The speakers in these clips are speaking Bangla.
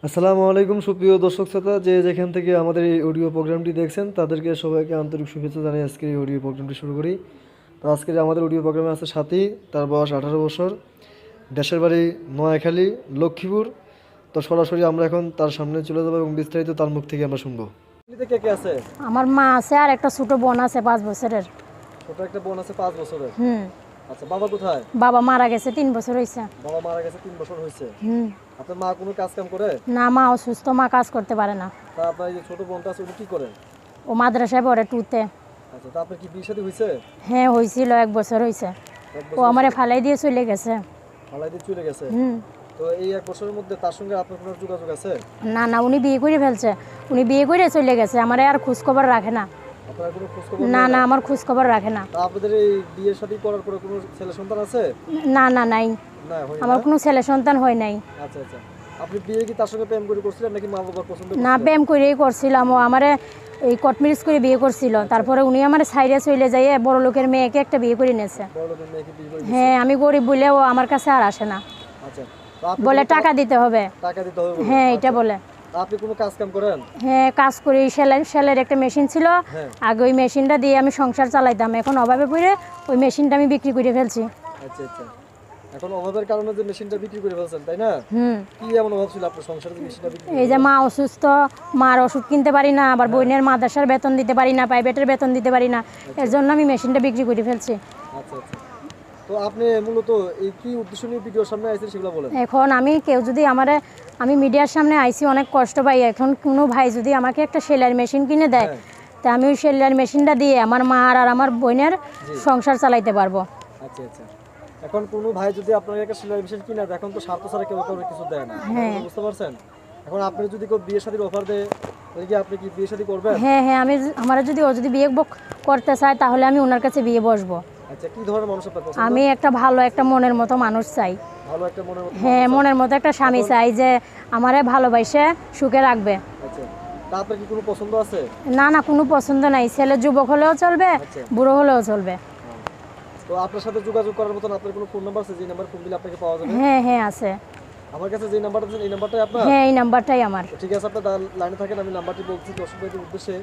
আসসালামু আলাইকুম সুপ্রিয় দর্শক শ্রোতা, যে যেখান থেকে আমাদের এই অডিও প্রোগ্রামটি দেখছেন তাদেরকে সবাইকে আন্তরিক শুভেচ্ছা জানিয়ে আজকে এই অডিও প্রোগ্রামটি শুরু করি। তো আজকে আমাদের অডিও প্রোগ্রামে আছে সাথী, তার বয়স 18 বছর, দেশের বাড়ি নোয়াখালী, লক্ষ্মীপুর। তো সরাসরি আমরা এখন তার সামনে চলে যাবো এবং বিস্তারিত তার মুখ থেকে আমরা শুনবো। কে কে আছে? আমার মা আছে আর একটা ছোট বোন আছে 5 বছরের। ছোট একটা বোন আছে 5 বছরের। হুম। আচ্ছা, বাবা কোথায়? বাবা মারা গেছে 3 বছর হইছে। বাবা মারা গেছে 3 বছর হয়েছে। হুম। আপনার মা কোনো কাজ কাম করে? না, মা অসুস্থ, মা কাজ করতে পারে না। তা আপনার এই যে ছোট বোনটা আছে উনি কি করে? ও মাদ্রাসায় পড়ে 2-তে। আচ্ছা, তা আপনার কি বিয়ে শাদী হয়েছে? হ্যাঁ হইছিল, 1 বছর হইছে। এক ও আমারে ফালাই দিয়ে চলে গেছে। ফালাই দিয়ে চলে গেছে। হুম। তো এই 1 বছরের মধ্যে তার সঙ্গে আপনার কোনো যোগাযোগ আছে? না না, উনি বিয়ে করে ফেলছে। উনি বিয়ে করে চলে গেছে, আমারে আর খোঁজ খবর রাখে না। আপনার কোনো খোঁজ খবর না না, আমার খোঁজ খবর রাখে না। তা আপনাদের এই বিয়ে শাদী করার পরে কোনো ছেলে সন্তান আছে? না না, নাই। না, হয় আমার না। কোনো ছেলে সন্তান হয় নাই। আচ্ছা আচ্ছা, আপনি বিয়ে কি তার সঙ্গে প্রেম করে করছিলেন নাকি মা বাবার পছন্দ না, করছিলেন? প্রেম করেই করছিলাম। ও আমারে এই কোর্ট ম্যারেজ করে বিয়ে করছিল। তারপরে উনি আমার সাইডে চলে যায়, বড় লোকের মেয়েকে একটা বিয়ে করে নিয়েছে। বড় লোকের মেয়েকে বিয়ে করে? হ্যাঁ, আমি গরিব বলে ও আমার কাছে আর আসে না। আচ্ছা, তো আপনি বলে কোনো টাকা দিতে হবে। টাকা দিতে হবে বলে? হ্যাঁ, এটা আচ্ছা, বলে। তা আপনি কোনো কাজ কাম করেন? হ্যাঁ, কাজ করি। সেলাইয়ের একটা মেশিন ছিল, হ্যাঁ। আগে ওই মেশিনটা দিয়ে আমি সংসার চালাইতাম। এখন অভাবে পড়ে ওই মেশিনটা আমি বিক্রি করে ফেলছি। আচ্ছা আচ্ছা, এখন অভাবের কারণে যে মেশিনটা বিক্রি করে ফেলছেন, তাই না? হুম। কি এমন অভাব ছিল আপনার সংসারে যে মেশিনটা বিক্রি এই যে মা অসুস্থ, মার ওষুধ কিনতে পারি না, আবার বোনের মাদ্রাসার বেতন দিতে পারি না, প্রাইভেটের বেতন দিতে পারি না। এর জন্য আমি মেশিনটা বিক্রি করে ফেলছি। আচ্ছা আচ্ছা, তো আপনি মূলত এই কি উদ্দেশ্য নিয়ে ভিডিওর সামনে আইছেন সেগুলো বলেন। এখন কেউ যদি আমি মিডিয়ার সামনে আইসি, অনেক কষ্ট পাই। এখন কোনো ভাই যদি আমাকে একটা সেলাইয়ের মেশিন কিনে দেয়, হ্যাঁ। তা আমি ওই সেলাইয়ের মেশিনটা দিয়ে আমার মা আর আমার বোনের সংসার চালাইতে পারবো। আচ্ছা আচ্ছা, এখন কোনো ভাই যদি আপনার একটা সেলাই মেশিন কিনে দেয়, এখন তো স্বার্থ ছাড়া কেউ কাউকে কিছু দেয় না। হ্যাঁ। আপনি বুঝতে পারছেন? এখন আপনি যদি কেউ বিয়ে শাদীর অফার দেয়, তাহলে কি আপনি কি বিয়ে শাদী করবেন? হ্যাঁ হ্যাঁ, আমার যদি ও যদি বিয়ে করতে চায় তাহলে আমি ওনার কাছে বিয়ে বসবো। আচ্ছা, কি ধরনের মানুষ আপনার পছন্দ? আমি একটা ভালো একটা মনের মতো মানুষ চাই। ভালো একটা মনের মতো হ্যাঁ, মানুষ? মনের মতো একটা স্বামী চাই যে আমারে ভালোবাসে সুখে রাখবে। আচ্ছা, তা আপনার কি কোনো পছন্দ আছে? না না, কোনো পছন্দ নাই। ছেলে যুবক হলেও চলবে, আচ্ছা। বুড়ো হলেও চলবে। তো আপনার সাথে যোগাযোগ করার মতন আপনার কোনো ফোন নাম্বার আছে যে নাম্বার ফোন দিলে আপনাকে পাওয়া যাবে? হ্যাঁ হ্যাঁ, আছে। আমার কাছে যে নাম্বারটা আছে এই নাম্বারটাই আপনার? হ্যাঁ, এই নাম্বারটাই আমার। ঠিক আছে, আপনার লাইনে থাকেন, আমি নাম্বারটি বলছি দর্শকদের উদ্দেশ্যে।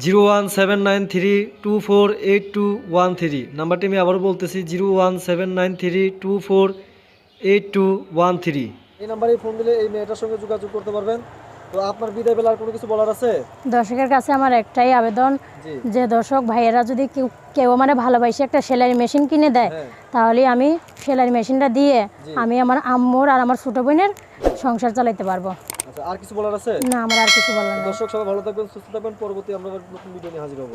01793248213 নাম্বারটি আমি আবারও বলতেছি, 01793248213। এই নাম্বারে ফোন দিলে এই মেয়েটার সঙ্গে যোগাযোগ করতে পারবেন। তো আপনার বিদায় বেলা আর কোনো কিছু বলার আছে? দর্শকের কাছে আমার একটাই আবেদন, জি। যে দর্শক ভাইয়েরা যদি কেউ আমার ভালোবাসে একটা সেলাই মেশিন কিনে দেয়, হ্যাঁ। তাহলে আমি সেলাই মেশিনটা দিয়ে জি। আমি আমার আম্মুর আর আমার ছোট বোনের সংসার চালাইতে পারবো। আচ্ছা, আর কিছু বলার আছে? না, আমার আর কিছু বলার নেই। দর্শক সবাই ভালো থাকবেন, সুস্থ থাকবেন। পরবর্তী আমরা আবার নতুন ভিডিও নিয়ে হাজির হবো।